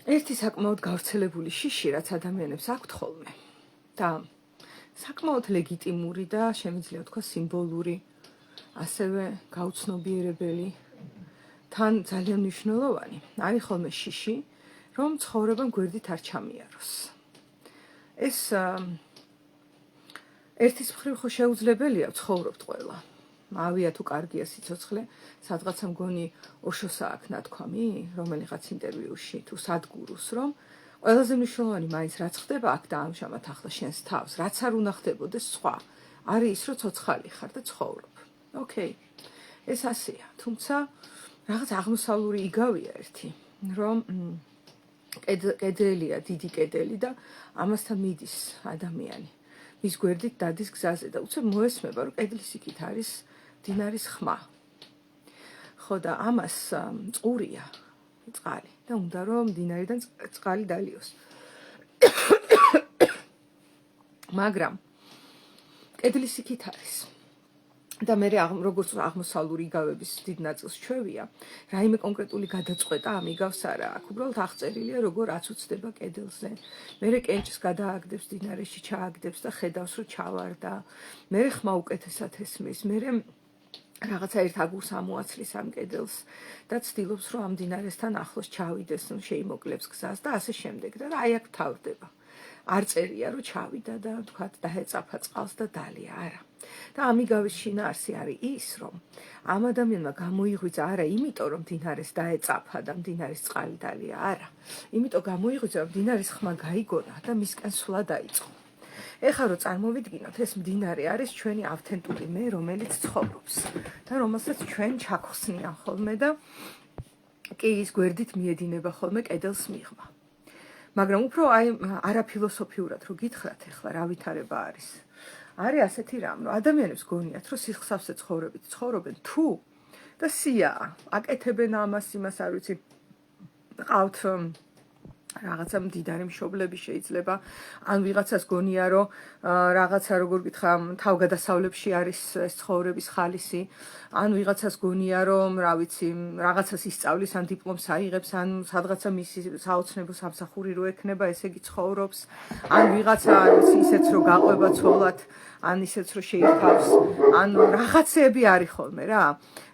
ერთი საკმაოდ გავრცელებული შიში, რაც ადამიანებს აქვთ ხოლმე და საკმაოდ ლეგიტიმური და შემიძლია ვთქვა სიმბოლური, ასევე გაუცნობიერებელი, თან ძალიან მნიშვნელოვანი არის ხოლმე შიში, რომ ცხოვრებამ გვერდით არ ჩამიაროს. ეს ერთის მხრივ ხო შეუძლებელია ვცხოვრობთ ყველა. ავია თუ კარგია სიცოცხლე, სადღაცა მგონი ოშოსა აქვს ნათქვამი, რომელიღაც ინტერვიუში თუ სადგურუს, რომ ყველაზე მნიშვნელოვანი მაინც რაც ხდება აქ და ამჟამად ახლა შენს თავს, რაც არ უნდა ხდებოდეს სხვა, არის ის, რომ ცოცხალი ხარ და ცხოვრობ. ოკეი. ეს ასეა, თუმცა რაღაც აღმოსავლური იგავია ერთი, რომ კედელია, დიდი კედელი და ამასთან მიდის ადამიანი. მის გვერდით დადის გზაზე და უცებ მოესმება, რომ კედლის იქით არის დინარის ხმა. ხო და ამას წყურია წყალი და უნდა რომ დინარიდან წყალი დალიოს. მაგრამ კედლის იქით არის. და მე როგორც აღმოსავლური იგავების დიდ ნაწილს ჩვევია, რაიმე კონკრეტული გადაწყვეტა ამ იგავს არა აქვს. უბრალოდ აღწერილია, როგორ აცუცდება კედელზე. მერე კენჭს გადააგდებს დინარეში, ჩააგდებს და ხედავს, რომ ჩავარდა. მერე ხმა უკეთესად ესმის. მერე რაღაცა ერთ აგურს ამოაცლის ამ კედელს და ცდილობს, რომ ამ დინარესთან ახლოს ჩავიდეს, შეიმოკლებს გზას და ასე შემდეგ. და აი აქ თავდება. არ წერია, რომ ჩავიდა და თქვათ დაეწაფა წყალს და დალია, არა. და ამიგავის შინაარსი არის ის, რომ ამ ადამიანმა გამოიღვიძა არა იმიტომ, რომ დინარეს დაეწაფა და დინარის წყალი დალია, არა. იმიტომ გამოიღვიძა, რომ დინარის ხმა გაიგონა და მისკენ სვლა დაიწყო. ეხლა რომ წარმოვიდგინოთ, ეს მდინარე არის ჩვენი ავთენტური მე, რომელიც ცხოვრობს და რომელსაც ჩვენ ჩაგვხსნიან ხოლმე და კი ის გვერდით მიედინება ხოლმე კედელს მიღმა. მაგრამ უფრო აი არაფილოსოფიურად რო გითხრათ ეხლა რა ვითარება არის ასეთი რამ, რომ ადამიანებს გონიათ, რომ სისხლსავსე ცხოვრებით ცხოვრობენ თუ და სიაა, აკეთებენ ამას, იმას არ ვიცი, ყავთ რაღაცა მდიდარი მშობლები შეიძლება, ან ვიღაცას გონია, რომ რაღაცა როგორ გითხრა, თავგადასავლებში არის ეს ცხოვრების ხალისი, ან ვიღაცას გონია, რომ რა ვიცი, რაღაცას ისწავლის, ან დიპლომს აიღებს, ან სადღაცა მისი საოცნებო სამსახური რო ექნება, ესე იგი ცხოვრობს, ან ვიღაცა არის ისეც რომ გაყვება ცოლად, ან ისეც რომ შეიცავს, ან რაღაცეები არის ხოლმე რა.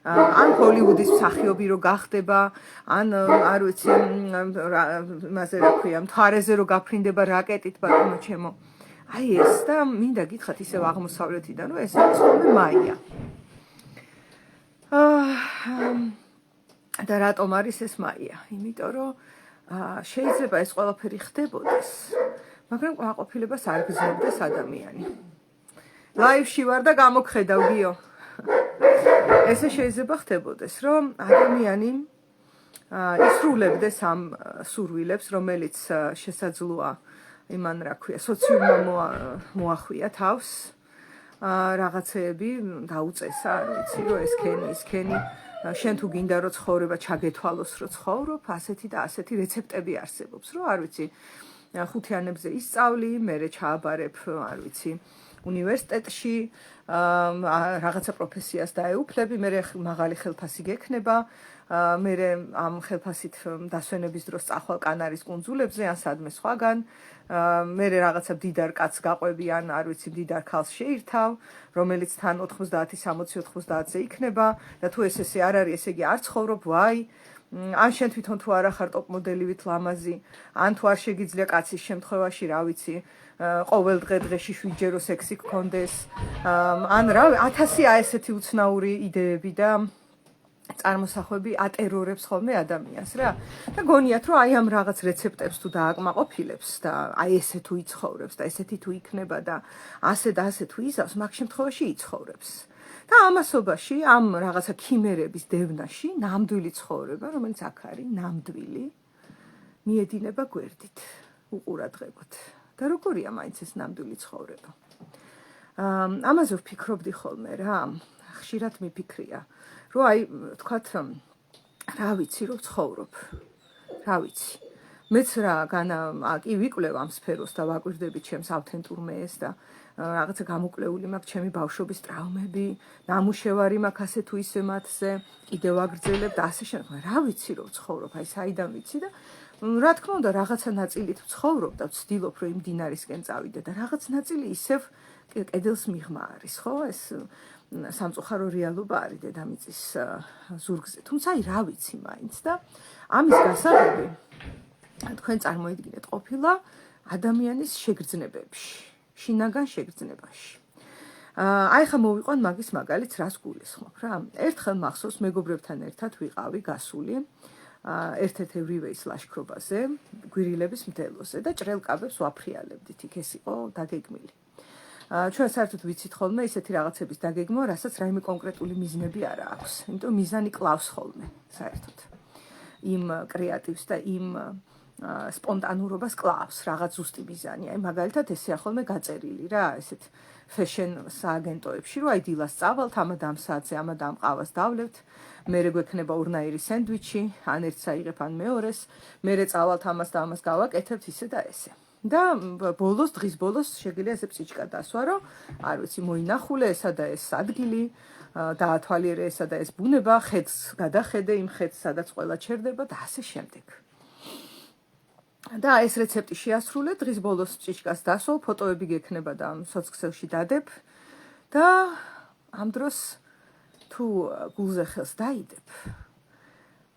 ან ჰოლივუდის მსახიობი რო გახდება, ან არ ვიცი, იმაზე რა ქვია, მთვარეზე რო გაფრინდება რაკეტით, ბატონო ჩემო. აი ეს და მინდა გითხრათ ისევ აღმოსავლეთიდან, რომ ეს არის ხოლმე მაია. და რატომ არის ეს მაია? იმიტომ რომ შეიძლება ეს ყველაფერი ხდებოდეს, მაგრამ კმაყოფილებას არ გრძნობს ადამიანი. ლაივში ვარ და გამოგხედავ გიო. ესე შეიძლება ხდებოდეს, რომ ადამიანი ისრულებდეს ამ სურვილებს, რომელიც შესაძლოა იმან რა ქვია, სოციუმმა მოახვია თავს, რაღაცეები დაუწესა, არ ვიცი, რომ ეს ქენი, შენ თუ გინდა რომ ცხოვრება ჩაგეთვალოს, რომ ცხოვრობ, ასეთი და ასეთი რეცეპტები არსებობს, რომ არ ვიცი, ხუთიანებზე ისწავლი, მერე ჩააბარებ, არ ვიცი, უნივერსიტეტში რაღაცა პროფესიას დაეუფლები, მერე მაღალი ხელფასი გექნება, მერე ამ ხელფასით დასვენების დროს წახვალ კანარის კუნძულებზე ან სადმე სხვაგან, მერე რაღაცა მდიდარ კაცს გაყვები ან არ ვიცი მდიდარ ქალს შეირთავ, რომელიც თან 90-60-90-ზე იქნება და თუ ესე არ არის, ესე იგი არ ცხოვრობ, ვაი, ან შენ თვითონ თუ არა ხარ ტოპ მოდელივით ლამაზი, ან თუ არ შეგიძლია კაცის შემთხვევაში, რა ვიცი, ყოველ დღეში 7-ჯერო სექსი გქონდეს, ან რა 1000 ესეთი უცნაური იდეები და წარმოსახვები ატერორებს ხოლმე ადამიანს რა. და გონიათ, რომ აი ამ რაღაც რეცეპტებს თუ დააკმაყოფილებს და აი ესე თუ იცხოვრებს და ესეთი თუ იქნება და ასე და ასე თუ იზავს, მაგ შემთხვევაში იცხოვრებს. და ამასობაში, ამ რაღაცა ქიმერების დევნაში, ნამდვილი ცხოვრება, რომელიც აქ არის, ნამდვილი, მიედინება გვერდით, უყურადღებოთ. და როგორია მაინც ეს ნამდვილი ცხოვრება? ამაზე ვფიქრობდი ხოლმე რა, ხშირად მიფიქრია, რომ აი, თქვათ, რა ვიცი, რომ ცხოვრობ. რა ვიცი. მეც რა კი ვიკვლევ ამ სფეროს და ვაკვირდები ჩემს ავთენტურ მეეს და რაღაცა გამოკლეული მაქვს ჩემი ბავშვობის ტრაუმები, ნამუშევარი მაქვს ასე თუ ისე მათზე, კიდევ აგრძელებ და ასე შემდეგ. რა ვიცი რომ ვცხოვრობ, აი საიდან ვიცი და რა თქმა უნდა რაღაცა ნაწილით ვცხოვრობ და ვცდილობ რომ იმ დინარისკენ წავიდე და რაღაც ნაწილი ისევ კედელს მიღმა არის, ხო? ეს სამწუხარო რეალობა არის დედამიწის ზურგზე. თუმცა აი რა ვიცი მაინც და ამის გასაღები თქვენ წარმოიდგინეთ ყოფილა ადამიანის შეგრძნებებში, შინაგან შეგრძნებაში. აი ხა მოვიყვან მაგის მაგალითს რას გულისხმობ რა. ერთხელ მახსოვს მეგობრებთან ერთად ვიყავი გასული ერთ-ერთ ევრიվეის ლაშქრობაზე, გვირილების მდელოზე და ჭრელკაბებს ვაფრიალებდით, იქ ეს იყო დაგეგმილი. ჩვენ საერთოდ ვიცით ხოლმე ისეთი რაღაცების დაგეგმვა, რასაც რაიმე კონკრეტული მიზნები არ აქვს. იმიტომ მიზანი კლავს ხოლმე საერთოდ. იმ კრეატივს და იმ სპონტანურობას კლავს რაღაც ზუსტი მიზანი. აი მაგალითად ესეა ხოლმე გაწერილი რა, ესეთ ფეშენ სააგენტოებში, რომ აი დილას წავალთ, ამად ამ საათზე, ამად ამ ყავას დავლებთ, მერე გვექნება ორნაირი სენდვიჩი, ან ერთს აიღებ, ან მეორეს, მერე წავალთ ამას და ამას გავაკეთებთ, ისე და ესე. და ბოლოს, დღის ბოლოს შეგვიძლია ესე პსიჩკა დასვა, რომ არ ვიცი, მოინახულე ესა და ეს ადგილი, დაათვალიერე ესა და ეს ბუნება, ხედს გადახედე, იმ ხედს, სადაც ყველა ჩერდება და ასე შემდეგ. და ეს რეცეპტი შეასრულე, დღის ბოლოს პსიჩკას დასვავ, ფოტოები გექნება და სოცქსელში დადებ და ამ დროს თუ გულზე ხელს დაიდებ,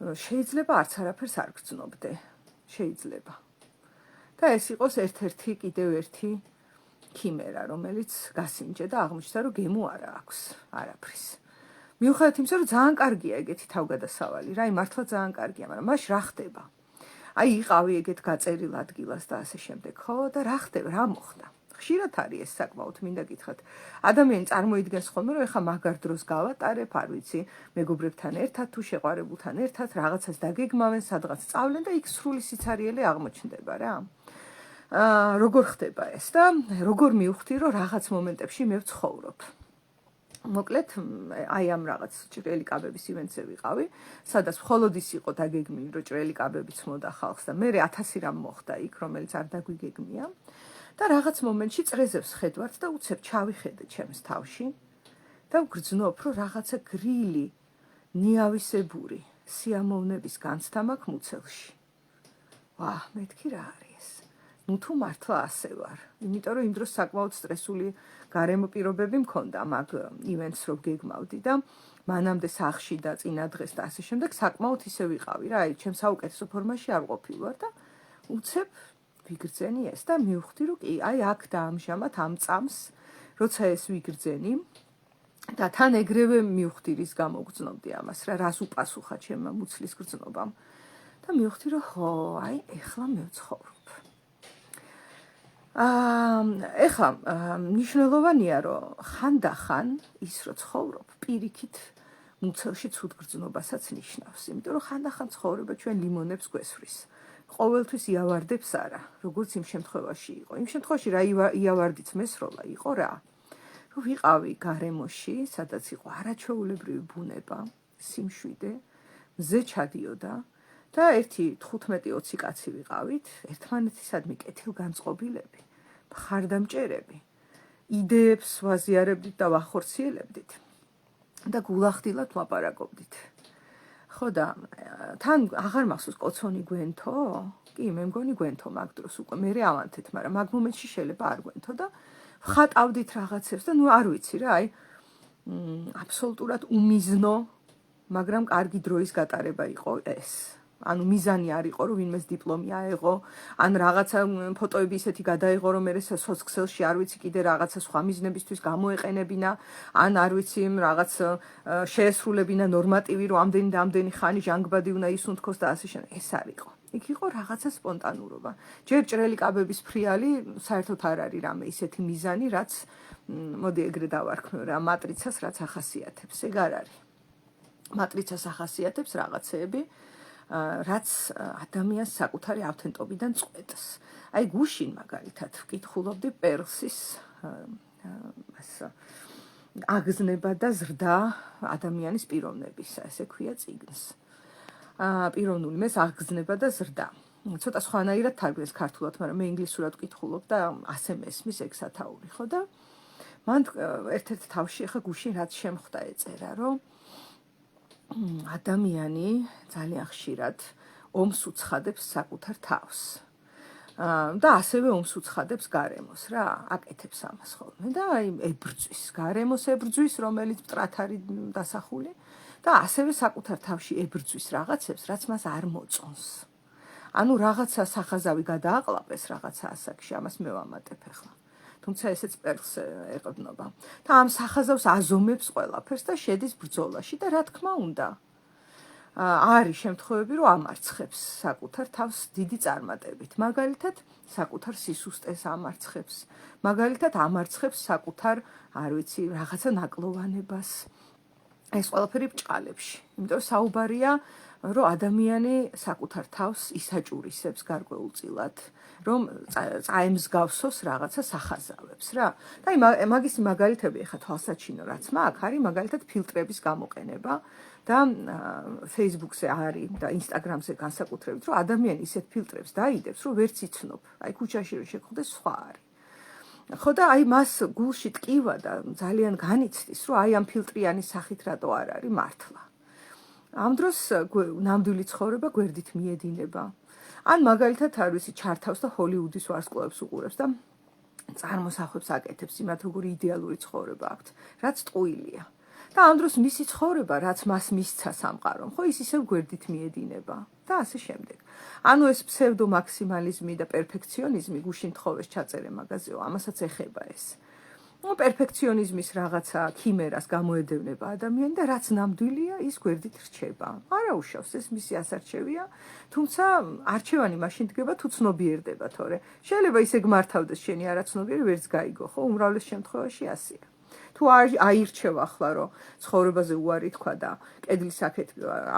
შეიძლება არც არაფერს არ გრძნობდე, შეიძლება. და ეს იყოს ერთ-ერთი კიდევ ერთი ქიმერა, რომელიც გასინჯე და აღმოჩნდა, რომ გემო არა აქვს არაფრის. მიუხედავად იმისა, რომ ძალიან კარგია ეგეთი თავგადასავალი, რა, მართლა ძალიან კარგია, მაგრამ მაშ რა ხდება? აი იყავი ეგეთ გაწერილ ადგილას და ასე შემდეგ, ხო? და რა ხდება, რა მოხდა? ხშირად არის ეს საკმაოდ, მინდა გითხრათ. ადამიანი წარმოიდგენს ხოლმე, რომ ეხა მაგარ დროს გავატარებ, არ ვიცი, მეგობრებთან ერთად თუ შეყვარებულთან ერთად რაღაცას დაგეგმავენ, სადღაც სწავლენ და იქ სრული სიცარიელე აღმოჩნდება რა. როგორ ხდება ეს და როგორ მივხვდი, რომ რაღაც მომენტებში მე ვცხოვრობ. მოკლედ, აი ამ რაღაც ჭრელი კაბების ივენტზე ვიყავი, სადაც მხოლოდ ის იყო დაგეგმილი, რომ ჭრელი კაბებიც მოდა ხალხს და მე 1000 რამ მოხდა იქ, რომელიც არ დაგვიგეგმია. და რაღაც მომენტში წრეზებს ხედავთ და უცებ ჩავიხედე ჩემს თავში და ვგრძნობ, რომ რაღაცა გრილი, ნიავისებური სიამოვნების განცდა მაქვს მუცელში. ვა, მეთქი რა არის ეს? ნუ თუ მართლა ასე ვარ. იმიტომ რომ იმ დროს საკმაოდ სტრესული გარემო პირობები მქონდა მაგ ივენტს რო გეგმავდი და მანამდე სახში და წინა დღეს და ასე შემდეგ საკმაოდ ისე ვიყავი რა, აი ჩემ საუკეთესო ფორმაში არ ყოფილვარ და უცებ ვიგრძენი ეს და მივხვდი, რომ კი, აი აქ და ამჟამად ამ წამს, როცა ეს ვიგრძენი და თან ეგრევე მივხვდი, რის გამო გრძნობდი ამას რა, რას უპასუხა ჩემმა მუცლის გრძნობამ და მივხვდი, რომ ხო, აი ეხლა მე ვცხოვრობ. ეხლა მნიშვნელოვანია, რომ ხანდახან ის რო ცხოვრობ, პირიქით მუცელში ცუდ გრძნობასაც ნიშნავს, იმიტომ რომ ხანდახან ცხოვრება ჩვენ ლიმონებს გვესვრის. ყოველთვის იავარდებს არა, როგორც იმ შემთხვევაში იყო. იმ შემთხვევაში რა იავარდით მესროლა იყო რა. რომ ვიყავი გარემოში, სადაც იყო არაჩვეულებრივი ბუნება, სიმშვიდე, მზე ჩადიოდა და ერთი 15-20 კაცი ვიყავით, ერთმანეთისადმი კეთილგანწყობილები, მხარდამჭერები, იდეებს ვაზიარებდით და ვახორციელებდით და გულახდილად ვლაპარაკობდით. ხო და თან აღარ მახსოვს კოცონი გვენთო? კი, მე მგონი გვენთო მაგ დროს უკვე მე ავანთეთ, მაგრამ მაგ მომენტში შეიძლება არ გვენთო და ვხატავდით რაღაცებს და ნუ არ ვიცი რა, აი აბსოლუტურად უმიზნო, მაგრამ კარგი დროის გატარება იყო ეს. ანუ მიზანი არ იყო, რომ ვინმეს დიპლომი აეღო, ან რაღაცა ფოტოები ისეთი გადაიღო, რომ მე სოცქსელში არ ვიცი კიდე რაღაცა სხვა მიზნებისთვის გამოეყენებინა, ან არ ვიცი რაღაც შეესრულებინა ნორმატივი, რომ ამდენი და ამდენი ხანი ჟანგბადი უნდა ისუნთქოს და ასე შემდეგ. ეს არ იყო. იქ იყო რაღაცა სპონტანურობა. ჯერ ჭრელი კაბების ფრიალი საერთოდ არ არის რამე ისეთი მიზანი, რაც მოდი ეგრე დავარქმევ რა, მატრიცას რაც ახასიათებს. ეგ არ არის. მატრიცას ახასიათებს რაღაცეები, რაც ადამიანს საკუთარი ავთენტობიდან წყვეტს. აი გუშინ მაგალითად ვკითხულობდი პერლსის აგზნება და ზრდა ადამიანის პიროვნებისა, ესე ქვია წიგნს. პიროვნული მეს აგზნება და ზრდა. ცოტა სხვანაირად თარგმნეს ქართულად, მაგრამ მე ინგლისურად ვკითხულობ და ასე მესმის ეგ სათაური, ხო და მან ერთ-ერთ თავში ახლა გუშინ რაც შემხვდა ეწერა, რომ ადამიანი ძალიან ხშირად ომს უცხადებს საკუთარ თავს. და ასევე ომს უცხადებს გარემოს რა, აკეთებს ამას ხოლმე და აი ებრძვის, გარემოს ებრძვის, რომელიც მტრად არის დასახული და ასევე საკუთარ თავში ებრძვის რაღაცებს, რაც მას არ მოწონს. ანუ რაღაცა სახაზავი გადააყლაპეს რაღაცა ასაკში, ამას მე ვამატებ ახლა. თუმცა ესეც პერლს ეყრდნობა. და ამ სახაზავს აზომებს ყველაფერს და შედის ბრძოლაში და რა თქმა უნდა, არის შემთხვევები, რომ ამარცხებს საკუთარ თავს დიდი წარმატებით. მაგალითად, საკუთარ სისუსტეს ამარცხებს. მაგალითად, ამარცხებს საკუთარ, არ ვიცი, რაღაცა ნაკლოვანებას. ეს ყველაფერი ბჭყალებში. იმიტომ საუბარია, რომ ადამიანი საკუთარ თავს ისაჭურისებს გარკვეულწილად, რომ წაემსგავსოს რაღაცა სახაზავებს რა. და მაგის მაგალითები ახლა თვალსაჩინო რაც მაქვს, არის მაგალითად ფილტრების გამოყენება და Facebook-ზე არის და Instagram-ზე განსაკუთრებით, რომ ადამიანი ისეთ ფილტრებს დაიდებს, რომ ვერც იცნობ. აი ქუჩაში რომ შეგხვდეს, სხვა არის. ხო და აი მას გულში ტკივა და ძალიან განიცდის, რომ აი ამ ფილტრიანის სახით რატო არ არის მართლა. ამ დროს ნამდვილი ცხოვრება გვერდით მიედინება. ან მაგალითად არ ვიცი ჩართავს და ჰოლივუდის ვარსკვლავებს უყურებს და წარმოსახვებს აკეთებს იმათ როგორი იდეალური ცხოვრება აქვთ, რაც ტყუილია. და ამ დროს მისი ცხოვრება, რაც მას მისცა სამყარომ, ხო ის ისევ გვერდით მიედინება და ასე შემდეგ. ანუ ეს ფსევდო მაქსიმალიზმი და პერფექციონიზმი გუშინ თხოვეს ჩაწერე მაგაზეო, ამასაც ეხება ეს. პერფექციონიზმის რაღაცა ქიმერას გამოედევნება ადამიანი და რაც ნამდვილია, ის გვერდით რჩება. არა უშავს, ეს მისი ასარჩევია, თუმცა არჩევანი მაშინ დგება თუ ცნობიერდება, თორე შეიძლება ისე გმართავდეს შენი არაცნობიერი ვერც გაიგო, ხო, უმრავლეს შემთხვევაში ასეა. თუ აირჩევ ახლა რომ ცხოვრებაზე უარი თქვა და კედლის აქეთ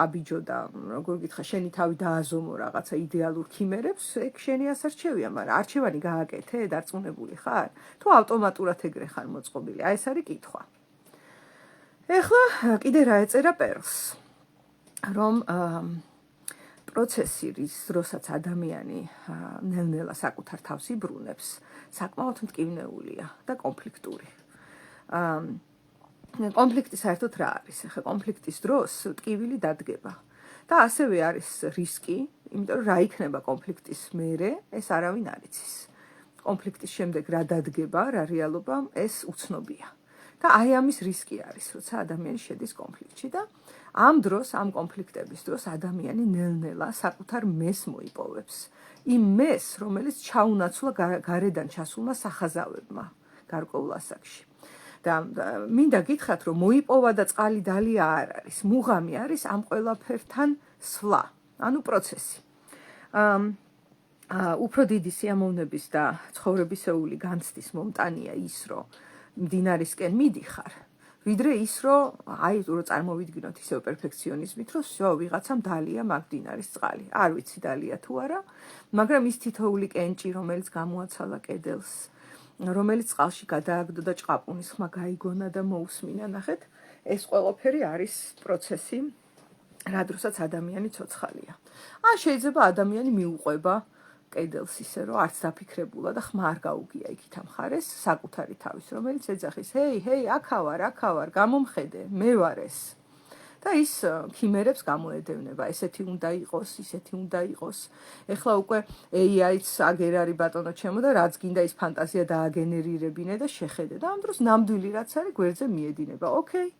აბიჯო და როგორ გითხრა შენი თავი დააზომო რაღაცა იდეალურ ქიმერებს, ეგ შენი ასარჩევია, მაგრამ არჩევანი გააკეთე, დარწმუნებული ხარ? თუ ავტომატურად ეგრე ხარ მოწყობილი? აი ეს არის კითხვა. ეხლა კიდე რა ეწერა პერლს, რომ პროცესი, რის დროსაც ადამიანი ნელ-ნელა საკუთარ თავს იბრუნებს, საკმაოდ მტკივნეულია და კონფლიქტური. კონფლიქტი საერთოდ რა არის? ახლა კონფლიქტის დროს ტკივილი დადგება. და ასევე არის რისკი, იმიტომ რომ რა იქნება კონფლიქტის მერე, ეს არავინ არ იცის. კონფლიქტის შემდეგ რა დადგება, რა რეალობა, ეს უცნობია. და აი ამის რისკი არის, როცა ადამიანი შედის კონფლიქტში და ამ დროს, ამ კონფლიქტების დროს ადამიანი ნელ-ნელა საკუთარ მეს მოიპოვებს. იმ მეს, რომელიც ჩაუნაცვლა გარედან ჩასულმა სახაზავებმა გარკვეულ ასაკში. და მინდა გითხრათ, რომ მოიპოვა და წყალი დალია არ არის. მუღამი არის ამ ყველაფერთან სვლა, ანუ პროცესი. უფრო დიდი სიამოვნების და ცხოვრებისეული განცდის მომტანია ის, რომ მდინარისკენ მიდიხარ, ვიდრე ის, რომ აი რო წარმოვიდგინოთ ისევ პერფექციონიზმით, რომ всё, ვიღაცამ დალია მაგ მდინარის წყალი. არ ვიცი დალია თუ არა, მაგრამ ის თითოეული კენჭი, რომელიც გამოაცალა კედელს, რომელიც წყალში გადააგდო და ჭყაპუნის ხმა გაიგონა და მოусმინა, ნახეთ, ეს ყველაფერი არის პროცესი, რა დროსაც ადამიანი ცოცხალია. შეიძლება ადამიანი მიუყვება კედელს ისე, რომ არც დაფიქრებულა და ხმა არ გაუგია იქით ამ ხარეს საკუთარი თავის, რომელიც ეძახის, ჰეი, აქ ვარ, გამომხედე, მე ვარ ეს. და ის ქიმერებს გამოედევნება, ესეთი უნდა იყოს, ისეთი უნდა იყოს. ეხლა უკვე AI-ც აგერ არის ბატონო ჩემო და რაც გინდა ის ფანტაზია დააგენერირებინე და შეხედე და ამ დროს ნამდვილი რაც არის გვერდზე მიედინება. ოკეი.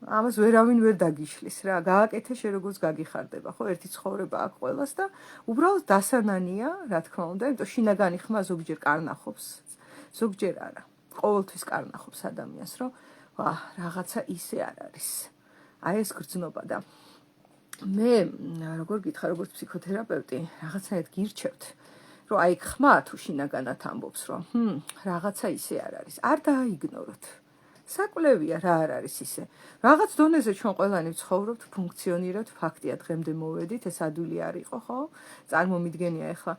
ამას ვერავინ ვერ დაგიშლის რა, გააკეთე შე როგორც გაგიხარდება, ხო, ერთი ცხოვრება აქვს ყველას და უბრალოდ დასანანია, რა თქმა უნდა, იმიტომ შინაგანი ხმა ზოგჯერ კარნახობს, ზოგჯერ არა. ყოველთვის კარნახობს ადამიანს, რომ რაღაცა ისე არ არის. აი ეს გრძნობა და მე როგორ გითხრა, როგორც ფსიქოთერაპევტი, რაღაცაად გირჩევთ, რომ აი ხმა თუ შინაგანად ამბობს, რომ რაღაცა ისე არ არის. არ დააიგნოროთ. საკვლევია რა არ არის ისე. რაღაც დონეზე ჩვენ ყველანი ვცხოვრობთ, ფუნქციონირებთ, ფაქტია დღემდე მოვედით, ეს ადვილი არ იყო, ხო? წარმომიდგენია ახლა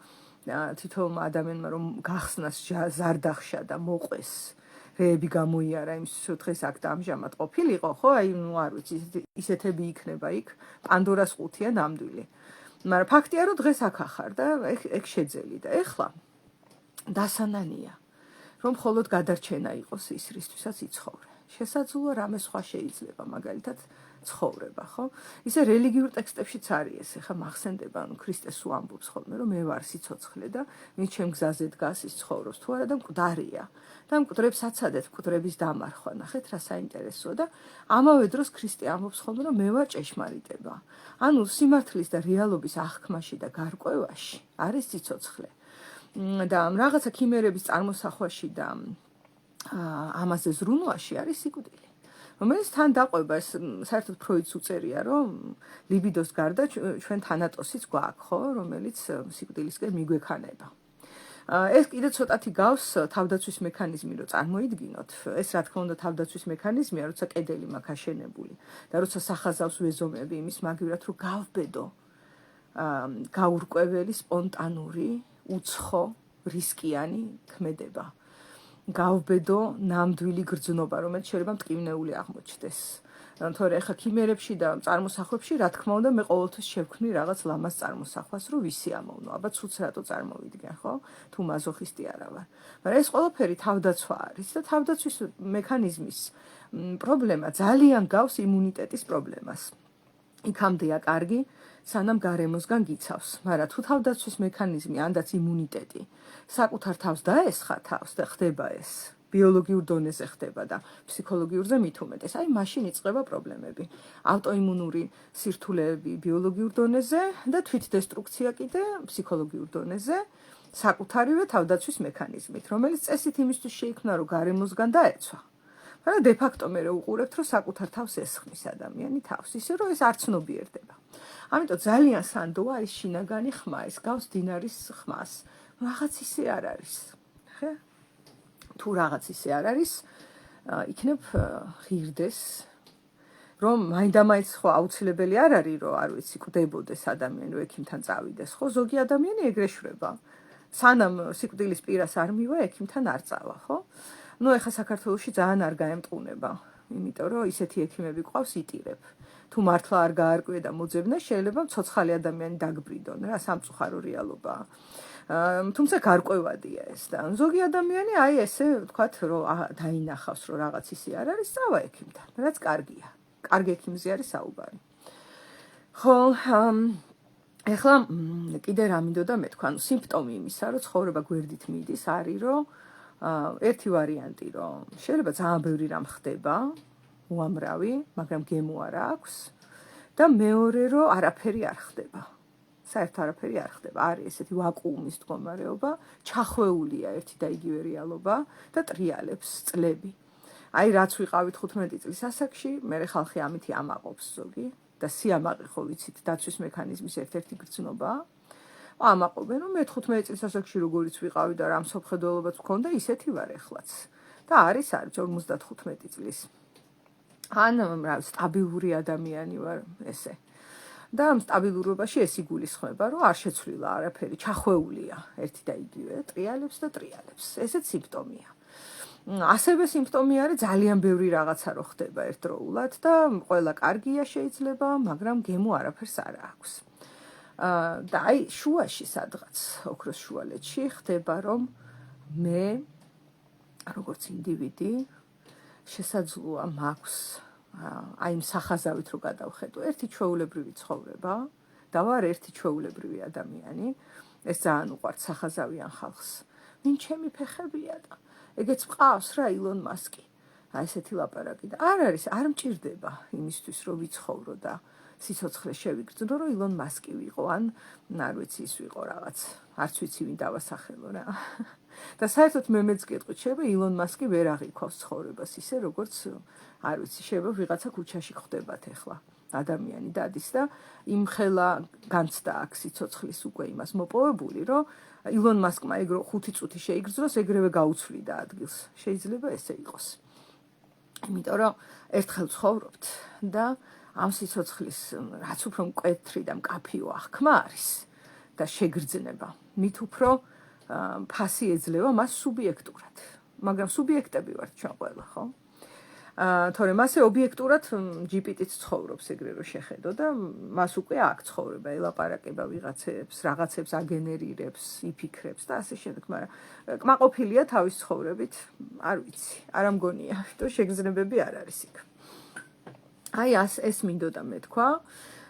თითოეულმა ადამიანმა რომ გახსნას ზარდახშა და მოყვეს რეები გამოიარა იმ დღეს აქ და ამჟამად ყოფილიყო, ხო? აი, არ ვიცი, ისეთები იქნება იქ, პანდორას ყუთია ნამდვილი. მაგრამ ფაქტია რომ დღეს აქ ახარ და ეგ შეძელი და ეხლა დასანანია რომ მხოლოდ გადარჩენა იყოს ის რისთვისაც იცხოვრე. შესაძლოა რამე სხვა შეიძლება, მაგალითად ცხოვრება, ხო? ისე რელიგიურ ტექსტებშიც არის ეს, ხა მახსენდება, ქრისტეს უამბობს ხოლმე, რომ მე ვარ სიცოცხლე და ვინც ჩემ გზაზე დგას, ის ცხოვრობს თუ არა და მკვდარია. და მკვდრებს აცადეთ მკვდრების დამარხვა. ნახეთ რა საინტერესოა და ამავე დროს ქრისტე ამბობს ხოლმე, რომ მე ვარ ჭეშმარიტება. ანუ სიმართლის და რეალობის აღქმაში და გარკვევაში არის სიცოცხლე. და რაღაცა ქიმერების წარმოსახვაში და ამაზე ზრუნვაში არის სიკვდილი. რომელიც თან დაყვება ეს საერთოდ ფროიდს უწერია, რომ ლიბიდოს გარდა ჩვენ თანატოსიც გვაქვს, ხო, რომელიც სიკვდილისკენ მიგვექანება. ეს კიდე ცოტათი გავს თავდაცვის მექანიზმი რო წარმოიდგინოთ. ეს რა თქმა უნდა თავდაცვის მექანიზმია, როცა კედელი მაქვს აშენებული და როცა სახაზავს ვეზომები იმის მაგივრად რომ გავბედო გაურკვეველი, სპონტანური, უცხო, რისკიანი ქმედება. გავბედო ნამდვილი გრძნობა, რომელიც შეიძლება მტკივნეული აღმოჩნდეს. თორე ახლა ქიმერებში და წარმოსახვებში, რა თქმა უნდა, მე ყოველთვის შევქმნი რაღაც ლამაზ წარმოსახვას, რომ ვისი ამოვნო, აბა ცუც რატო წარმოვიდგენ, ხო? თუ მაზოხისტი არა ვარ. მაგრამ ეს ყველაფერი თავდაცვა არის და თავდაცვის მექანიზმის პრობლემა ძალიან გავს იმუნიტეტის პრობლემას. იქამდეა კარგი, სანამ გარემოსგან გიცავს, მაგრამ თუ თავდაცვის მექანიზმი ანდაც იმუნიტეტი საკუთარ თავს დაესხა თავს და ხდება ეს ბიოლოგიურ დონეზე ხდება და ფსიქოლოგიურზე მით უმეტეს, აი მაშინ იწყება პრობლემები. ავტოიმუნური სირთულეები ბიოლოგიურ დონეზე და თვითდესტრუქცია კიდე ფსიქოლოგიურ დონეზე საკუთარივე თავდაცვის მექანიზმით, რომელიც წესით იმისთვის შეიქმნა, რომ გარემოსგან დაეცვა. მაგრამ de facto მე უყურებთ, რომ საკუთარ თავს ესხმის ადამიანი თავს, ისე რომ ეს არ ცნობიერდება. ამიტომ ძალიან სანდოა არის შინაგანი ხმა, ეს გავს დინარის ხმას. რაღაც ისე არ არის. ხე? თუ რაღაც ისე არ არის, იქნებ ღირდეს, რომ მაინდა-მაინც ხო აუცილებელი არ არის, რომ არ ვიცი, კვდებოდეს ადამიანი, რომ ექიმთან წავიდეს, ხო? ზოგი ადამიანი ეგრე შვრება. სანამ სიკვდილის პირას არ მივა, ექიმთან არ წავა, ხო? ნუ ეხა საქართველოში ძალიან არ გაემტყუნება, იმიტომ რომ ისეთი ექიმები ყავს იტირებ. თუ მართლა არ გაარკვიე და მოძებნა, შეიძლება ცოცხალი ადამიანი დაგბრიდონ, რა სამწუხარო რეალობაა. თუმცა გარკვევადია ეს და ზოგი ადამიანი აი ესე ვთქვათ, რომ დაინახავს, რომ რაღაც ისე არ არის, წავა ექიმთან, რაც კარგია. კარგი ექიმზე არის საუბარი. ხო, ეხლა კიდე რა მინდოდა მეთქვა, ანუ სიმპტომი იმისა, რომ ცხოვრება გვერდით მიდის, არის რომ ერთი ვარიანტი, რომ შეიძლება ძალიან ბევრი რამ ხდება, უამრავი, მაგრამ გემო არ აქვს და მეორე რომ არაფერი არ ხდება. საერთოდ არაფერი არ ხდება. არის ესეთი ვაკუუმის მდგომარეობა, ჩახვეულია ერთი და იგივე რეალობა და ტრიალებს წლები. აი რაც ვიყავით 15 წლის ასაკში, მე ხალხი ამითი ამაყობს ზოგი და სიამაყე ხო ვიცით, დაცვის მექანიზმის ერთ-ერთი გრძნობაა. ამაყობენ, რომ მე 15 წლის ასაკში როგორიც ვიყავი და რამ სოფხედელობაც მქონდა, ისეთი ვარ ეხლაც. და არის 55 წლის. ან სტაბილური ადამიანი ვარ ესე. და ამ სტაბილურობაში ეს იგულისხმება, რომ არ შეცვლილა არაფერი, ჩახვეულია ერთი და იგივე, ტრიალებს და ტრიალებს. ესეც სიმპტომია. ასევე სიმპტომი არის ძალიან ბევრი რაღაცა რო ხდება ერთდროულად და ყველა კარგია შეიძლება, მაგრამ გემო არაფერს არ აქვს. და აი შუაში სადღაც ოქროს შუალედში ხდება, რომ მე როგორც ინდივიდი შესაძლოა მაქვს აი იმ სახაზავით რო გადავხედო, ერთი ჩვეულებრივი ცხოვრება და ვარ ერთი ჩვეულებრივი ადამიანი, ეს ძალიან უყვართ სახაზავიან ხალხს. ვინ ჩემი ფეხებია და ეგეც მყავს რა ილონ მასკი. აი ესეთი ლაპარაკი და არ არის, არ მჭირდება იმისთვის, რომ ვიცხოვრო და სიცოცხლე შევიგრძნო, რომ ილონ მასკი ვიყო, ან არ ვიცი ის ვიყო რაღაც, არც ვიცი ვინ დავასახელო რა. და საერთოდ მე მეც გეტყვით, შეიძლება ილონ მასკი ვერ აღიქვავს ცხოვრებას ისე, როგორც არ ვიცი, შეიძლება ვიღაცა ქუჩაში ხვდებათ ახლა. ადამიანი დადის და იმ ხელა განცდა აქ სიცოცხლის უკვე იმას მოპოვებული, რომ ილონ მასკმა ეგრო 5 წუთი შეიგრძნოს, ეგრევე გაუცვლიდა ადგილს. შეიძლება ესე იყოს. იმიტომ რომ ერთხელ ცხოვრობთ და ამ სიცოცხლის რაც უფრო მკვეთრი და მკაფიო აღქმა არის და შეგრძნება, მით უფრო ფასი ეძლევა მას სუბიექტურად. მაგრამ სუბიექტები ვართ ჩვენ ყველა, ხო? თორემ მასე ობიექტურად GPT-ც ცხოვრობს ეგრე რომ შეხედო და მას უკვე აქ ცხოვრება, ელაპარაკება ვიღაცებს, რაღაცებს აგენერირებს, იფიქრებს და ასე შემდეგ, მაგრამ კმაყოფილია თავის ცხოვრებით, არ ვიცი, არ ამგონია, რომ შეგრძნებები არ არის იქ. აი ეს მინდოდა მეთქვა.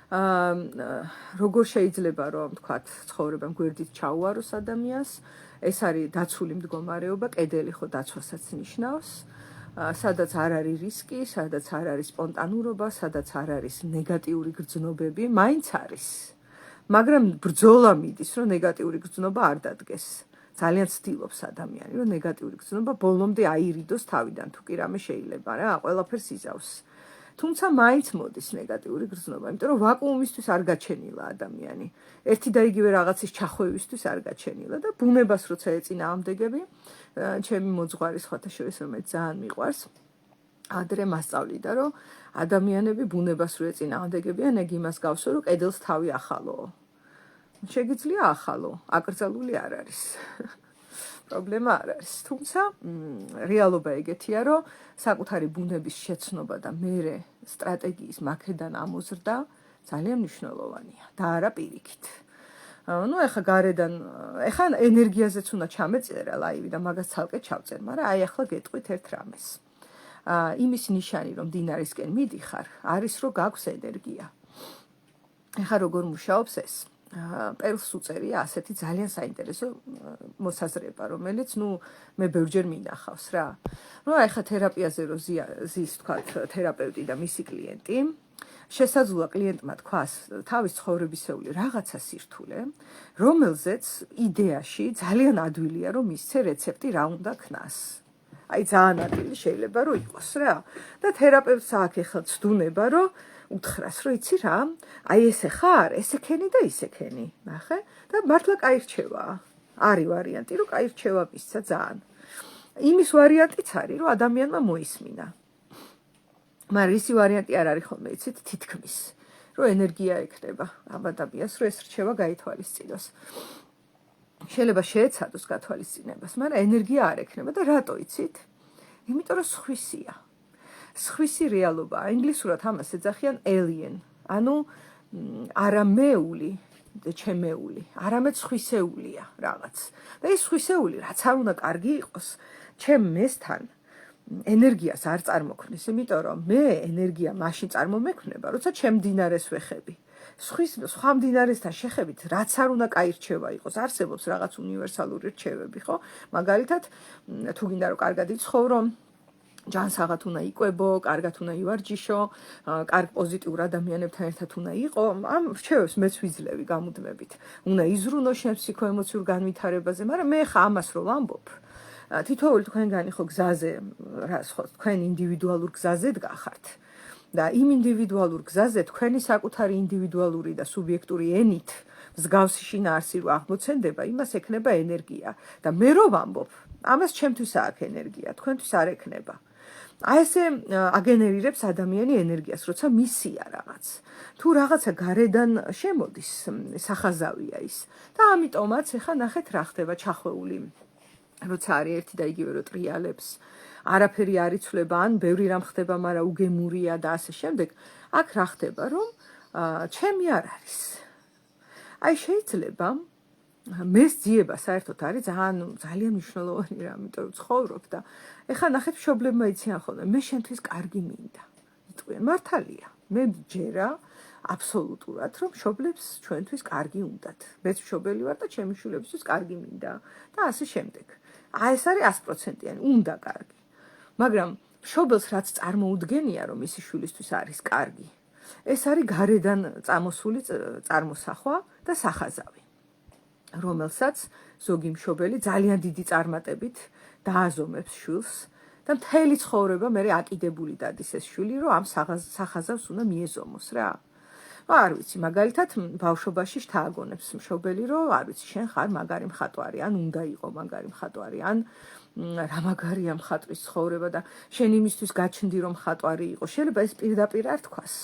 როგორ შეიძლება რომ თქვათ ცხოვრებამ გვერდით ჩაუაროს ადამიანს, ეს არის დაცული მდგომარეობა, კედელი ხო დაცვასაც ნიშნავს. სადაც არ არის რისკი, სადაც არ არის სპონტანურობა, სადაც არ არის ნეგატიური გრძნობები, მაინც არის. მაგრამ ბრძოლა მიდის, რომ ნეგატიური გრძნობა არ დადგეს. ძალიან ცდილობს ადამიანი, რომ ნეგატიური გრძნობა ბოლომდე აირიდოს თავიდან, თუ კი რამე შეიძლება რა, ყველაფერს იზავს. თუმცა მაინც მოდის ნეგატიური გრძნობა, იმიტომ რომ ვაკუუმისთვის არ გაჩენილა ადამიანი. ერთი და იგივე რაღაცის ჩახვევისთვის არ გაჩენილა და ბუნებას როცა ეწინააღმდეგები, ჩემი მოძღვარი სხვათა შორის რომელიც ძალიან მიყვარს, ადრე მასწავლიდა, რომ ადამიანები ბუნებას რო ეწინააღმდეგებიან, ეგ იმას გავსო, რომ კედელს თავი ახალოო. შეგიძლია ახალო, აკრძალული არ არის. პრობლემა არ არის. თუმცა რეალობა ეგეთია, რომ საკუთარი ბუნების შეცნობა და მერე სტრატეგიის მაქედან ამოზრდა ძალიან მნიშვნელოვანია და არა პირიქით. ну ეხა გარედან ეხა ენერგიაზეც უნდა ჩამეწერა ლაივი და მაგას ცალკე ჩავწერ, მაგრამ აი ახლა გეტყვით ერთ რამეს. იმის ნიშანი რომ დინარისკენ მიდიხარ, არის რომ გაქვს ენერგია. ეხა როგორ მუშაობს ეს? პერლს უწერია ასეთი ძალიან საინტერესო მოსაზრება, რომელიც მე ბევრჯერ მინახავს რა. ну ეხა თერაპიაზე რო ზის თქვათ თერაპევტი და მისი კლიენტი, შესაძლოა კლიენტმა თქვას თავის ცხოვრებისეული რაღაცა სირთულე, რომელზეც იდეაში ძალიან ადვილია რომ მისცე რეცეპტი რა უნდა ქნას. აი ძალიან ადვილი შეიძლება რომ იყოს რა. და თერაპევტს აქ ეხლა ცდუნება რომ უთხრას რომ იცი რა, აი ესე ხარ, ესე ქენი და ისე ქენი. ნახე? და მართლა კაი რჩევაა. არის ვარიანტი რომ კაი რჩევა მისცა ძალიან. იმის ვარიანტიც არის რომ ადამიანმა მოისმინა. მაგრამ ისი ვარიანტი არ არის ხოლმე, იცით, თითქმის, რომ ენერგია ექნება ამ ადამიანს, რომ ეს რჩევა გაითვალისწინოს. შეიძლება შეეცადოს გათვალისწინებას, მაგრამ ენერგია არ ექნება და რატო იცით? იმიტომ რომ სხვისია. სხვისი რეალობა, ინგლისურად ამას ეძახიან alien, ანუ არამეული და ჩემეული, არამედ სხვისეულია რაღაც. და ეს სხვისეული რაც არ უნდა კარგი იყოს, ჩემ მესთან ენერგიას არ წარმოქმნის, იმიტომ რომ მე ენერგია მაშინ წარმომექმნება, როცა ჩემ მდინარეს ვეხები. სხვა მდინარესთან შეხებით, რაც არ უნდა კაი რჩევა იყოს, არსებობს რაღაც უნივერსალური რჩევები, ხო? მაგალითად, თუ გინდა რომ კარგად იცხოვრო, ჯანსაღად უნდა იკვებო, კარგად უნდა ივარჯიშო, კარგ პოზიტიურ ადამიანებთან ერთად უნდა იყო, ამ რჩევებს მეც ვიძლევი გამუდმებით. უნდა იზრუნო შენ ფსიქოემოციურ განვითარებაზე, მაგრამ მე ხა ამას რო ვამბობ, თითოეული თქვენგანი ხო გზაზე, თქვენ ინდივიდუალურ გზაზე დგახართ. და იმ ინდივიდუალურ გზაზე თქვენი საკუთარი ინდივიდუალური და სუბიექტური ენით მსგავსი შინაარსი რო აღმოცენდება, იმას ექნება ენერგია. და მე რო ვამბობ, ამას ჩემთვის აქვს ენერგია, თქვენთვის არ ექნება. აი ესე აგენერირებს ადამიანი ენერგიას, როცა მისია რაღაც. თუ რაღაცა გარედან შემოდის, სახაზავია ის. და ამიტომაც ეხა ნახეთ რა ხდება ჩახვეული. როცა არის ერთი და იგივე რო ტრიალებს, არაფერი არ იცვლება, ან ბევრი რამ ხდება, მაგრამ უგემურია და ასე შემდეგ, აქ რა ხდება, რომ ჩემი არ არის. აი შეიძლება მეს ძიება საერთოდ არის ძალიან მნიშვნელოვანი რამ, იმიტომ რომ ცხოვრობ და ეხლა ნახეთ მშობლებმა იციან ხოლმე, მე შენთვის კარგი მინდა. იტყვიან, მართალია. მე ჯერა აბსოლუტურად რომ მშობლებს ჩვენთვის კარგი უნდათ. მეც მშობელი ვარ და ჩემი შვილებისთვის კარგი მინდა და ასე შემდეგ. აი ეს არის 100%-იანი, უნდა კარგი. მაგრამ მშობელს რაც წარმოუდგენია რომ მისი შვილისთვის არის კარგი. ეს არის გარედან წამოსული წარმოსახვა და სახაზავი. რომელსაც ზოგი მშობელი ძალიან დიდი წარმატებით დააზომებს შვილს და მთელი ცხოვრება მე აკიდებული დადის ეს შვილი, რომ ამ სახაზავს უნდა მიეზომოს რა. არ ვიცი, მაგალითად, ბავშვობაში შთააგონებს მშობელი, რომ არ ვიცი, შენ ხარ მაგარი მხატვარი, ან უნდა იყო მაგარი მხატვარი, ან რა მაგარია მხატვრის ცხოვრება და შენ იმისთვის გაჩნდი რომ მხატვარი იყო. შეიძლება ეს პირდაპირ არ თქვას.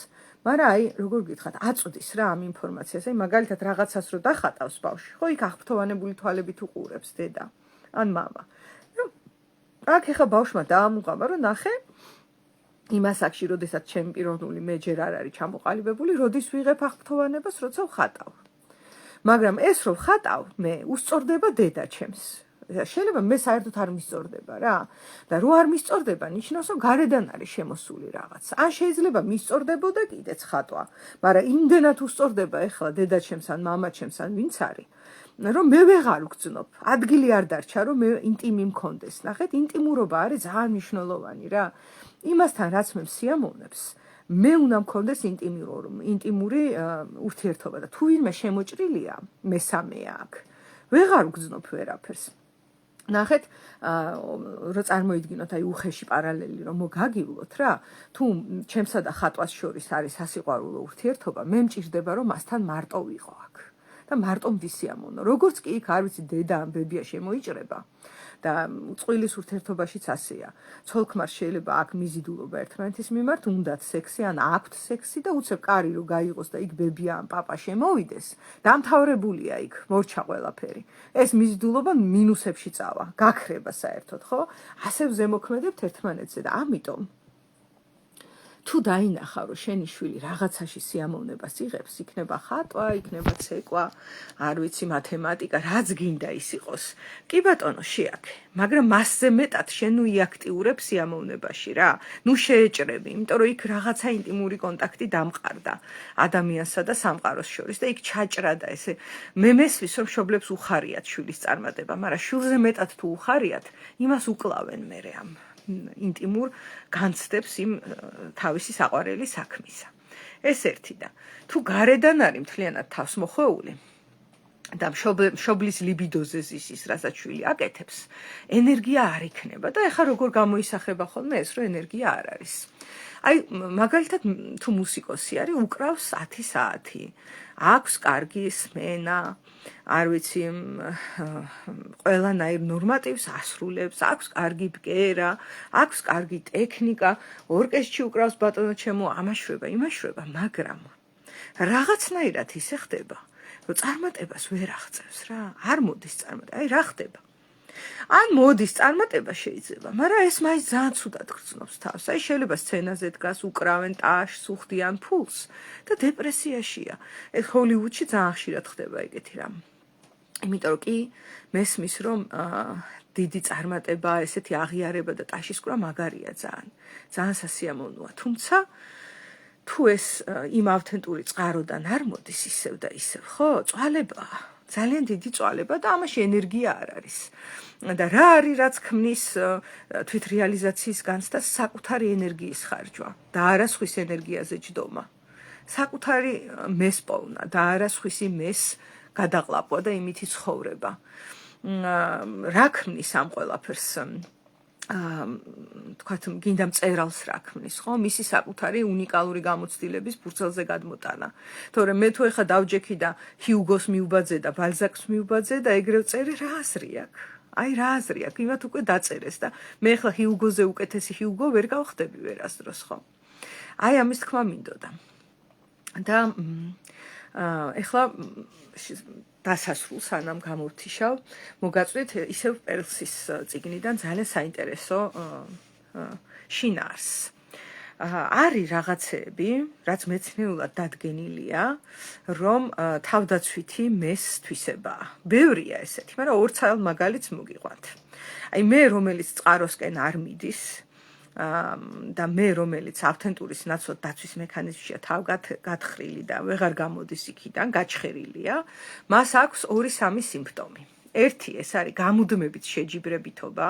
მაგრამ აი, როგორ გითხრათ, აწვდის რა ამ ინფორმაციას. აი, მაგალითად, რაღაცას რო დახატავს ბავშვი, ხო, იქ აღფრთოვანებული თვალებით უყურებს დედა ან მამა. აქ ეხა ბავშვმა დაამუყამა, რომ ნახე, იმას აქში, როდესაც ჩემი პიროვნული მე ჯერ არ არის ჩამოყალიბებული, როდის ვიღებ აღფრთოვანებას, როცა ვხატავ. მაგრამ ეს რომ ვხატავ, მე უსწორდება დედა ჩემს. შეიძლება მე საერთოდ არ მისწორდება რა და რო არ მისწორდება ნიშნავს რომ გარედან არის შემოსული რაღაც. ან შეიძლება მისწორდებოდა კიდეც ხატვა, მაგრამ იმდენად უსწორდება ეხლა დედაჩემს ან მამაჩემს ან ვინც არის, რომ მე ვეღარ ვგრძნობ. ადგილი არ დარჩა რომ მე ინტიმი მქონდეს. ნახეთ, ინტიმურობა არის ძალიან მნიშვნელოვანი რა. იმასთან რაც მე სიამოვნებს, მე უნდა მქონდეს ინტიმური ურთიერთობა და თუ ვინმე შემოჭრილია, მესამე აქ. ვეღარ ვგრძნობ ვერაფერს. ნახეთ, რო წარმოიდგინოთ აი უხეში პარალელი რომ მოგაგივლოთ რა, თუ ჩემსა და ხატვას შორის არის სასიყვარულო ურთიერთობა, მე მჭირდება რომ მასთან მარტო ვიყო აქ და მარტო მდისიამოვნო. როგორც კი იქ არ ვიცი დედა ან ბებია შემოიჭრება და წყვილის ურთიერთობაშიც ასეა. ცოლ-ქმარს შეიძლება აქ მიზიდულობა ერთმანეთის მიმართ, უნდათ სექსი ან აქვთ სექსი და უცებ კარი რო გაიღოს და იქ ბებია ან პაპა შემოვიდეს, დამთავრებულია იქ, მორჩა ყველაფერი. ეს მიზიდულობა მინუსებში წავა, გაქრება საერთოდ, ხო? ასე ვზემოქმედებთ ერთმანეთზე და ამიტომ თუ დაინახა რომ შენი შვილი რაღაცაში სიამოვნებას იღებს, იქნება ხატვა, იქნება ცეკვა, არ ვიცი, მათემატიკა, რაც გინდა ის იყოს. კი ბატონო, შეაქე, მაგრამ მასზე მეტად შენ ნუ იაქტიურებ სიამოვნებაში რა. ნუ შეეჭრები, იმიტომ რომ იქ რაღაცა ინტიმური კონტაქტი დამყარდა ადამიანსა და სამყაროს შორის და იქ ჩაჭრა და ესე მე მესმის რომ მშობლებს უხარიათ შვილის წარმატება, მაგრამ შვილზე მეტად თუ უხარიათ, იმას უკლავენ მერე ამ ინტიმურ განცდებს იმ თავისი საყვარელი საქმისა. ეს ერთი და თუ გარედან არის მთლიანად თავს მოხვეული და მშობლის ლიბიდოზე ზისის, რასაც შვილი აკეთებს, ენერგია არ იქნება და ეხლა როგორ გამოისახება ხოლმე ეს, რომ ენერგია არ არის. აი, მაგალითად, თუ მუსიკოსი არის, უკრავს 10 საათი, აქვს კარგი სმენა, არ ვიცი, ყველანაირ ნორმატივს ასრულებს, აქვს კარგი ბგერა, აქვს კარგი ტექნიკა, ორკესტრში უკრავს ბატონო ჩემო, ამაშრება, იმაშრება, მაგრამ რაღაცნაირად ისე ხდება, რომ წარმატებას ვერ აღწევს რა, არ მოდის წარმატება, აი რა ხდება? ან მოდის წარმატება შეიძლება, მაგრამ ეს მაინც ძალიან ცუდად გრძნობს თავს. აი შეიძლება სცენაზე დგას, უკრავენ ტაშს, უხდიან ფულს და დეპრესიაშია. ეს ჰოლივუდში ძალიან ხშირად ხდება ეგეთი რამ. იმიტომ რომ კი მესმის რომ დიდი წარმატება, ესეთი აღიარება და ტაშის კვრა მაგარია ძალიან. ძალიან სასიამოვნოა, თუმცა თუ ეს იმ ავთენტური წყაროდან არ მოდის ისევ და ისევ, ხო, წვალებაა. ძალიან დიდი წვალება და ამაში ენერგია არ არის. და რა არის რაც ქმნის თვითრეალიზაციის განცდას? საკუთარი ენერგიის ხარჯვა და არა სხვის ენერგიაზე ჯდომა. საკუთარი მეს პოვნა და არა სხვისი მეს გადაყლაპვა და იმითი ცხოვრება. რა ქმნის ამ ყველაფერს? თქვათ, გინდა მწერალს რა ქმნის, ხო? მისი საკუთარი უნიკალური გამოცდილების ფურცელზე გადმოტანა. თორემ მე თუ ეხა დავჯექი და ჰიუგოს მიუბაძე და ბალზაკს მიუბაძე და ეგრევ წერე, რა აზრი აქვს? აი რა აზრი აქვს? იმათ უკვე დაწერეს და მე ეხლა ჰიუგოზე უკეთესი ჰიუგო ვერ გავხდები ვერასდროს, ხო? აი ამის თქმა მინდოდა. და ეხლა დასასრულ სანამ გამოვთიშავ, მოგაწვით ისევ პერლსის წიგნიდან ძალიან საინტერესო შინაარს. არის რაღაცები, რაც მეცნიერულად დადგენილია, რომ თავდაცვითი მეს თვისებაა. ბევრია ესეთი, მაგრამ ორ ცალ მაგალითს მოგიყვანთ. აი მე რომელიც წყაროსკენ არ მიდის, და მე რომელიც ავთენტურის ნაცვლად დაცვის მექანიზმშია თავგათხრილი და ვეღარ გამოდის იქიდან, გაჩხერილია, მას აქვს 2-3 სიმპტომი. ერთი ეს არის გამუდმებით შეჯიბრებითობა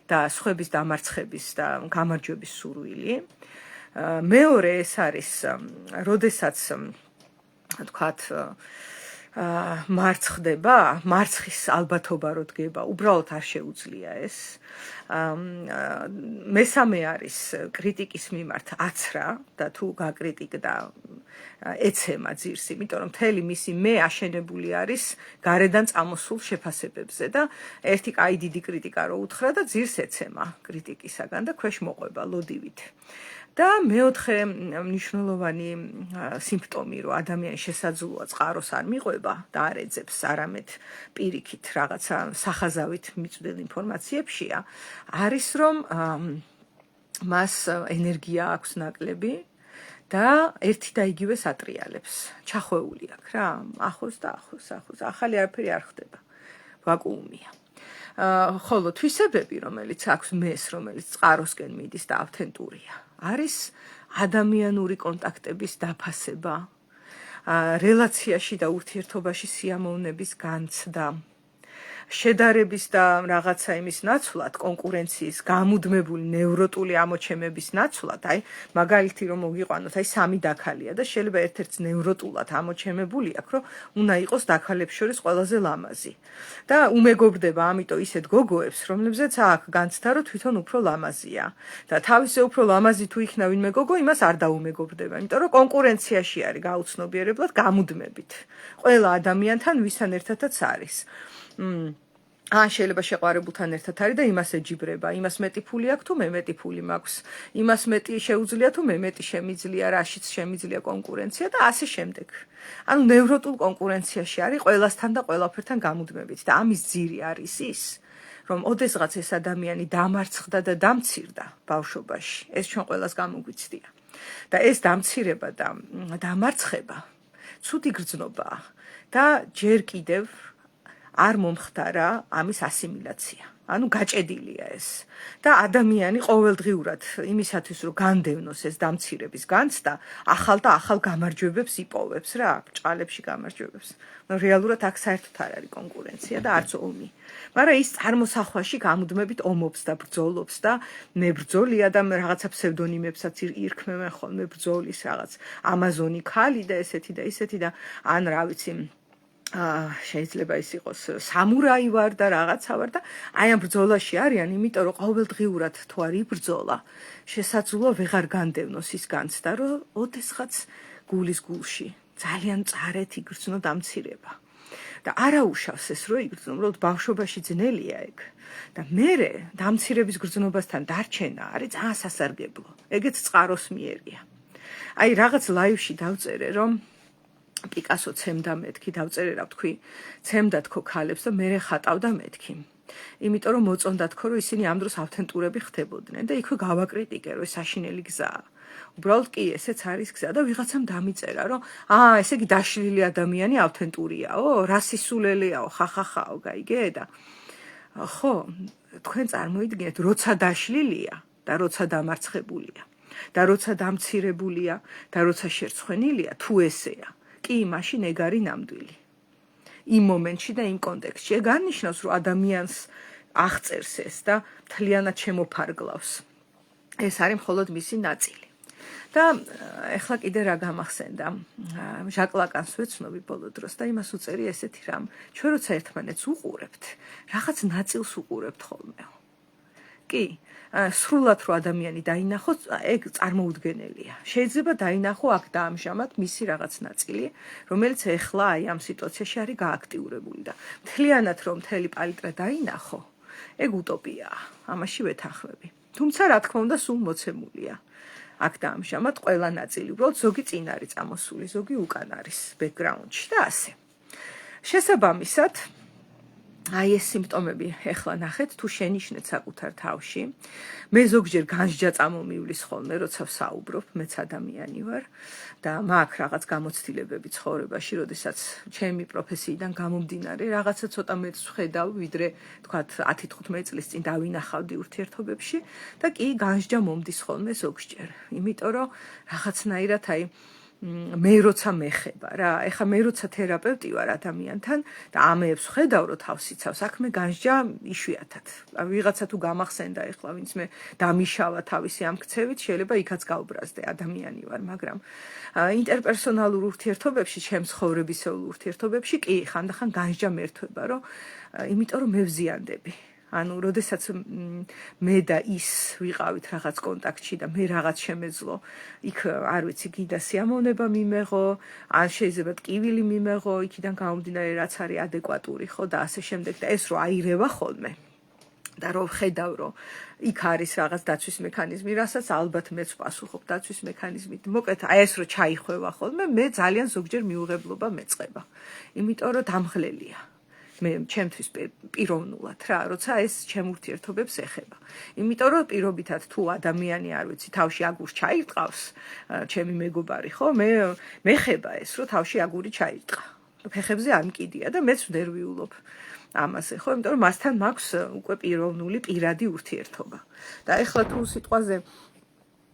და სხვების დამარცხების და გამარჯვების სურვილი. მეორე ეს არის, როდესაც თქვათ მარცხდება, მარცხის ალბათობა რო დგება, უბრალოდ არ შეუძლია ეს. მესამე არის კრიტიკის მიმართ აცრა და თუ გაკრიტიკდა ეცემა ძირს, იმიტომ რომ მთელი მისი მე აშენებული არის გარედან წამოსულ შეფასებებზე და ერთი კაი დიდი კრიტიკა რო უთხრა და ძირს ეცემა კრიტიკისაგან და ქვეშ მოყვება ლოდივით. და მეოთხე მნიშვნელოვანი სიმპტომი, რომ ადამიანი შესაძლოა წყაროს არ მიყვება და არ ეძებს არამედ პირიქით რაღაცა სახაზავით მიწვდელ ინფორმაციებშია, არის რომ მას ენერგია აქვს ნაკლები და ერთი და იგივეს ატრიალებს. ჩახვეული აქვს რა, ახლოს და ახლოს. ახალი არაფერი არ ხდება. ვაკუუმია. ხოლო თვისებები, რომელიც აქვს მეს, რომელიც წყაროსკენ მიდის და ავთენტურია, არის ადამიანური კონტაქტების დაფასება, რელაციაში და ურთიერთობაში სიამოვნების განცდა, შედარების და რაღაცა იმის ნაცვლად, კონკურენციის გამუდმებული ნევროტული ამოჩემების ნაცვლად, აი, მაგალითი რომ მოგიყვანოთ, აი, 3 დაქალია და შეიძლება ერთ-ერთს ნევროტულად ამოჩემებული აქვს, რომ უნდა იყოს დაქალებს შორის ყველაზე ლამაზი. და უმეგობრდება ამიტომ ისეთ გოგოებს, რომლებზეც აქვს განცდა, რომ თვითონ უფრო ლამაზია. და თავისე უფრო ლამაზი თუ იქნა ვინმე გოგო, იმას არ დაუმეგობრდება, იმიტომ რომ კონკურენციაში არის გაუცნობიერებლად გამუდმებით. ყველა ადამიანთან ვისთან ერთადაც არის. შეიძლება შეყვარებულთან ერთად არის და იმას ეჯიბრება, იმას მეტი ფული აქვს თუ მე მეტი ფული მაქვს, იმას მეტი შეუძლია თუ მე მეტი შემიძლია, რაშიც შემიძლია კონკურენცია და ასე შემდეგ. ანუ ნევროტულ კონკურენციაში არის ყველასთან და ყველაფერთან გამუდმებით და ამის ძირი არის ის, რომ ოდესღაც ეს ადამიანი დამარცხდა და დამცირდა ბავშვობაში, ეს ჩვენ ყველას გამოგვიცდია. და ეს დამცირება და დამარცხება ცუდი გრძნობაა და ჯერ კიდევ არ მომხდარა ამის ასიმილაცია. ანუ გაჭედილია ეს. და ადამიანი ყოველდღიურად იმისათვის რომ განდევნოს ეს დამცირების განცდა, ახალ და ახალ გამარჯვებებს იპოვებს რა, ჭალებში გამარჯვებებს. რეალურად აქ საერთოდ არ არის კონკურენცია და არც ომი. მაგრამ ის წარმოსახვაში გამუდმებით ომობს და ბრძოლობს და მებრძოლია და რაღაცა ფსევდონიმებსაც ირქმევენ ხოლმე ბრძოლის რაღაც ამაზონი ქალი და ესეთი და ისეთი და ან რა ვიცი შეიძლება ის იყოს სამურაი ვარ და რაღაცა ვარ და აი ამ ბრძოლაში არიან, იმიტომ რომ ყოველდღიურად თუ არ იბრძოლა, შესაძლოა ვეღარ განდევნოს ის განცდა, რომ ოდესღაც გულის გულში ძალიან წარეთ იგრძნო დამცირება. და არაუშავს ეს რომ იგრძნო, უბრალოდ ბავშვობაში ძნელია ეგ. და მერე დამცირების გრძნობასთან დარჩენა არის ძალიან სასარგებლო. ეგეც წყაროს მიერია. აი რაღაც ლაივში დავწერე რომ პიკასო ცემდა მეთქი, დავწერე რა ვთქვი, ცემდა თქო ქალებს და მე ხატავდა მეთქი. იმიტომ რომ მოწონდა თქო, რომ ისინი ამ დროს ავთენტურები ხდებოდნენ და იქვე გავაკრიტიკე, რომ ეს საშინელი გზაა. უბრალოდ კი, ესეც არის გზა და ვიღაცამ დამიწერა, რომ ესე იგი დაშლილი ადამიანი ავთენტურიაო, რასისულელიაო, ხახახაო, გაიგე და ხო, თქვენ წარმოიდგინეთ, როცა დაშლილია და როცა დამარცხებულია და როცა დამცირებულია და როცა შერცხვენილია, თუ ესეა. კი, მაშინ ეგ არის ნამდვილი. იმ მომენტში და იმ კონტექსტში. ეგ არნიშნავს, რომ ადამიანს აღწერს ეს და მთლიანად შემოფარგლავს. ეს არის მხოლოდ მისი ნაწილი. და ეხლა კიდე რა გამახსენდა. ჟაკ ლაკანს ვეცნობი ბოლო დროს და იმას უწერი ესეთი რამ. ჩვენ როცა ერთმანეთს უყურებთ, რაღაც ნაწილს უყურებთ ხოლმეო. კი, სრულად რო ადამიანი დაინახოს, ეგ წარმოუდგენელია. შეიძლება დაინახო აქ და ამჟამად მისი რაღაც ნაწილი, რომელიც ეხლა აი ამ სიტუაციაში არის გააქტიურებული და მთლიანად რომ მთელი პალიტრა დაინახო, ეგ უტოპიაა. ამაში ვეთანხმები. თუმცა რა თქმა უნდა სულ მოცემულია. აქ და ამჟამად ყველა ნაწილი, უბრალოდ ზოგი წინ არის წამოსული, ზოგი უკან არის ბექგრაუნდში და ასე. შესაბამისად აი ეს სიმპტომები ეხლა ნახეთ თუ შენიშნეთ საკუთარ თავში. მე ზოგჯერ განსჯა წამომივლის ხოლმე, როცა ვსაუბრობ, მეც ადამიანი ვარ და მაქვს რაღაც გამოცდილებები ცხოვრებაში, როდესაც ჩემი პროფესიიდან გამომდინარე, რაღაცა ცოტა მეც ვხედავ, ვიდრე თქვათ 10-15 წლის წინ დავინახავდი ურთიერთობებში და კი განსჯა მომდის ხოლმე ზოგჯერ. იმიტომ რომ რაღაცნაირად აი მე როცა მეხება რა, ეხა მე როცა თერაპევტი ვარ ადამიანთან და ამეებს ვხედავ, რომ თავს იცავს, აქ მე განსჯა იშვიათად. ვიღაცა თუ გამახსენდა ეხლა, ვინც მე დამიშავა თავისი ამ ქცევით, შეიძლება იქაც გაუბრაზდე, ადამიანი ვარ, მაგრამ ინტერპერსონალურ ურთიერთობებში, ჩემს ცხოვრებისეულ ურთიერთობებში კი ხანდახან განსჯა მერთვება, რომ იმიტომ რომ მე ვზიანდები. ანუ როდესაც მე და ის ვიყავით რაღაც კონტაქტში და მე რაღაც შემეძლო, იქ არ ვიცი, გინდა სიამოვნება მიმეღო, ან შეიძლება ტკივილი მიმეღო, იქიდან გამომდინარე რაც არის ადეკვატური, ხო და ასე შემდეგ და ეს რო აირევა ხოლმე. და რომ ხედავ, რომ იქ არის რაღაც დაცვის მექანიზმი, რასაც ალბათ მეც ვპასუხობ დაცვის მექანიზმით. მოკლედ, აი ეს რო ჩაიხვევა ხოლმე, მე ძალიან ზოგჯერ მიუღებლობა მეწყება. იმიტომ რომ დამღლელია. მე ჩემთვის პიროვნულად რა, როცა ეს ჩემ ურთიერთობებს ეხება. იმიტომ რომ პირობითად თუ ადამიანი არ ვიცი, თავში აგურს ჩაირტყავს, ჩემი მეგობარი, ხო, მე ხება ეს, რომ თავში აგური ჩაირტყა. ფეხებზე არ მკიდია და მეც ვდერვიულობ ამაზე, ხო, იმიტომ რომ მასთან მაქვს უკვე პიროვნული პირადი ურთიერთობა. და ეხლა თუ სიტყვაზე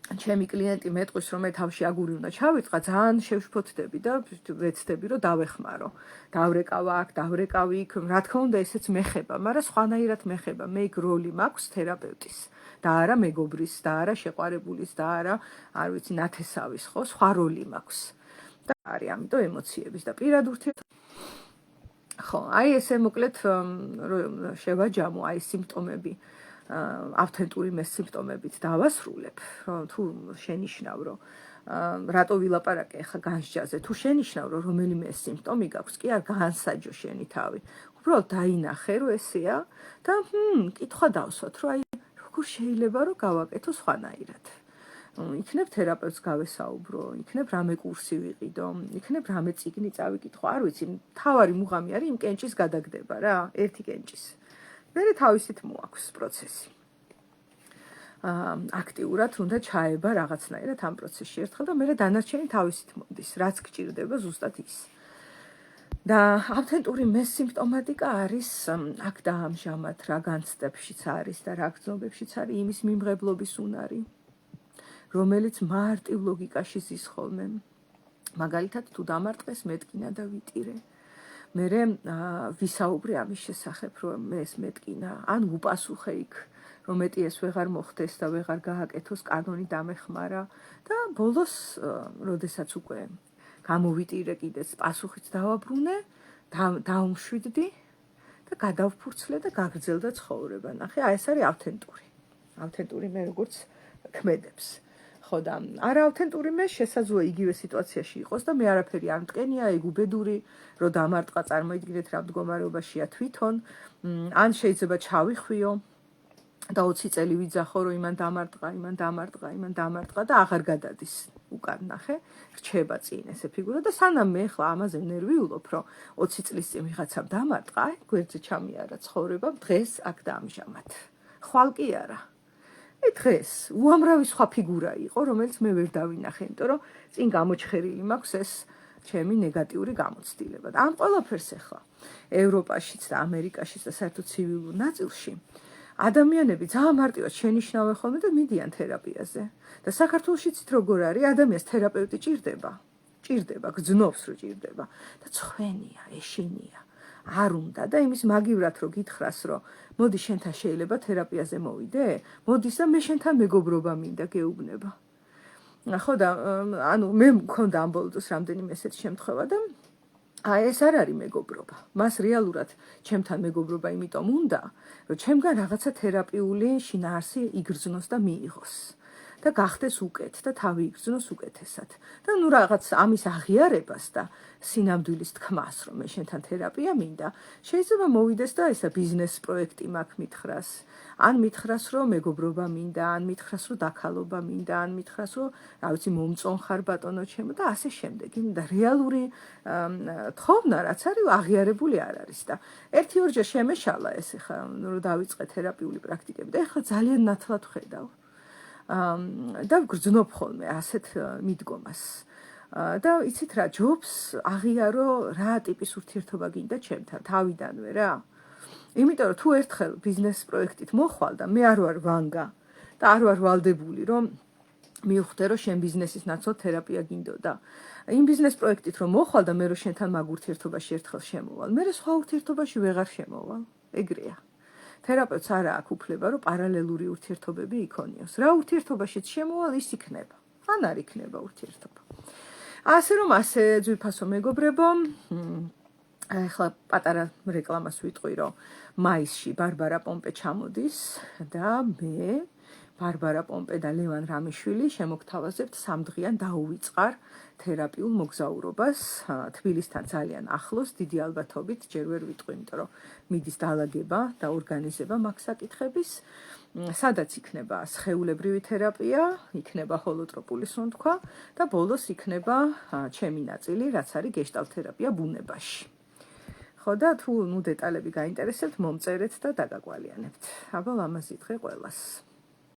ჩემი კლიენტი მეტყვის, რომ მე თავში აგური უნდა ჩავირტყა, ძალიან შევშფოთდები და ვეცდები, რომ დავეხმარო. დავრეკავ აქ, დავრეკავ იქ, რა თქმა უნდა, ესეც მეხება, მაგრამ სხვანაირად მეხება. მე იქ როლი მაქვს თერაპევტის და არა მეგობრის და არა შეყვარებულის და არა, არ ვიცი, ნათესავის, ხო, სხვა როლი მაქვს. და არის ამიტომ ემოციების და პირად ურთიერთობა. ხო, აი ესე მოკლედ შევაჯამო აი სიმპტომები. ავთენტური მე სიმპტომებით დავასრულებ, რომ თუ შენიშნავ, რომ რატო ვილაპარაკე ახლა განსჯაზე, თუ შენიშნავ, რომ რომელიმე სიმპტომი გაქვს, კი არ განსაჯო შენი თავი. უბრალოდ დაინახე, რომ ესეა და კითხვა დავსვათ, რომ აი როგორ შეიძლება რომ გავაკეთო სხვანაირად. იქნებ თერაპევტს გავესაუბრო, იქნებ რამე კურსი ვიყიდო, იქნებ რამე წიგნი წავიკითხო, არ ვიცი, თავარი მუღამი არის იმ კენჭის გადაგდება რა, ერთი კენჭის. მე თავისით მოაქვს პროცესი. აქტიურად უნდა ჩაება რაღაცნაირად ამ პროცესში ერთხელ და მე დანარჩენი თავისით მოდის, რაც გჭირდება ზუსტად ის. და ავთენტური მე სიმპტომატიკა არის აქ და ამჟამად რა განცდებშიც არის და რა გრძნობებშიც არის იმის მიმღებლობის უნარი, რომელიც მარტივ ლოგიკაში ზის ხოლმე. მაგალითად თუ დამარტყეს მეტკინა და ვიტირე. მე ვისაუბრე ამის შესახებ, რომ მე ეს მეტკინა, ან უპასუხე იქ, რომ მეტი ეს ვეღარ მოხდეს და ვეღარ გააკეთოს, კანონი დამეხმარა და ბოლოს, როდესაც უკვე გამოვიტირე კიდეც, პასუხიც დავაბრუნე, დაუმშვიდდი და გადავფურცლე და გაგრძელდა ცხოვრება. ნახე, აი ეს არის ავთენტური. ავთენტური მე როგორც ქმედებს. ხო და არაავთენტური მე შესაძლოა იგივე სიტუაციაში იყოს და მე არაფერი არ მტკენია, ეგ უბედური, რომ დამარტყა, წარმოიდგინეთ რა მდგომარეობაშია თვითონ, ან შეიძლება ჩავიხვიო და 20 წელი ვიძახო, რომ იმან დამარტყა და აღარ გადადის უკან, ნახე, რჩება წინ ესე ფიგურა და სანამ მე ახლა ამაზე ნერვიულობ, რომ 20 წლის წინ ვიღაცამ დამარტყა, აი, გვერდზე ჩამიარა ცხოვრება დღეს აქ და ამჟამად. ხვალ კი არა. დღეს უამრავი სხვა ფიგურა იყო, რომელიც მე ვერ დავინახე, იმიტომ რომ წინ გამოჩხერილი მაქვს ეს ჩემი ნეგატიური გამოცდილება. და ამ ყველაფერს ახლა ევროპაშიც და ამერიკაშიც და საერთოდ ცივილურ ნაწილში ადამიანები ძალიან მარტივად შენიშნავენ ხოლმე და მიდიან თერაპიაზე. და საქართველოშიც როგორ არის, ადამიანს თერაპევტი ჭირდება, გძნობს რომ ჭირდება და ცხვენია, ეშინია. არ უნდა და იმის მაგივრად რომ გითხრას, რომ მოდი შენთან შეიძლება თერაპიაზე მოვიდე, მოდის და მე შენთან მეგობრობა მინდა გეუბნება. ხო და ანუ მე მქონდა ამ ბოლო დროს რამდენიმე ესეთი შემთხვევა და აი ეს არ არის მეგობრობა. მას რეალურად ჩემთან მეგობრობა იმიტომ უნდა, რომ ჩემგან რაღაცა თერაპიული შინაარსი იგრძნოს და მიიღოს. და გახდეს უკეთ და თავი იგრძნოს უკეთესად. და ნუ რაღაც ამის აღიარებას და სინამდვილის თქმას, რომ მე შენთან თერაპია მინდა, შეიძლება მოვიდეს და ისა ბიზნეს პროექტი მაქვს მითხრას, ან მითხრას, რომ მეგობრობა მინდა, ან მითხრას, რომ დაქალობა მინდა, ან მითხრას, რომ რა ვიცი, მომწონ ხარ ბატონო ჩემო და ასე შემდეგ. და რეალური თხოვნა რაც არის, აღიარებული არ არის და ერთი-ორჯერ შემეშალა ეს ხა, რომ დავიწყე თერაპიული პრაქტიკები და ეხლა ძალიან ნათლად ვხედავ. და გრძნობ ხოლმე ასეთ მიდგომას. და იცით რა, ჯობს აღიარო რა ტიპის ურთიერთობა გინდა ჩემთან, თავიდანვე რა. იმიტომ რომ თუ ერთხელ ბიზნეს პროექტით მოხვალ და მე არ ვარ ვანგა და არ ვარ ვალდებული, რომ მივხვდე, რომ შენ ბიზნესის ნაცვლად თერაპია გინდოდა. იმ ბიზნეს პროექტით რომ მოხვალ და მე რომ შენთან მაგ ურთიერთობაში ერთხელ შემოვალ, მე სხვა ურთიერთობაში ვეღარ შემოვალ. ეგრეა. თერაპევტს არა აქვს უფლება, რომ პარალელური ურთიერთობები იქონიოს. რა ურთიერთობაშიც შემოვალ, ის იქნება. ან არ იქნება ურთიერთობა. ასე რომ ასე ძვირფასო მეგობრებო, ახლა პატარა რეკლამას ვიტყვი, რომ მაისში ბარბარა პომპე ჩამოდის და მე ბარბარა პომპე და ლევან რამიშვილი შემოგთავაზებთ 3 დღიან დაუვიწყარ თერაპიულ მოგზაურობას თბილისთან ძალიან ახლოს, დიდი ალბათობით, ჯერ ვერ ვიტყვი, იმიტომ რომ მიდის დალაგება და ორგანიზება მაგ საკითხების, სადაც იქნება სხეულებრივი თერაპია, იქნება ჰოლოტროპული სუნთქვა და ბოლოს იქნება ჩემი ნაწილი, რაც არის გეშტალტ თერაპია ბუნებაში. ხო და თუ ნუ დეტალები გაინტერესებთ, მომწერეთ და დაგაკვალიანებთ. აბა ლამაზი დღე ყველას.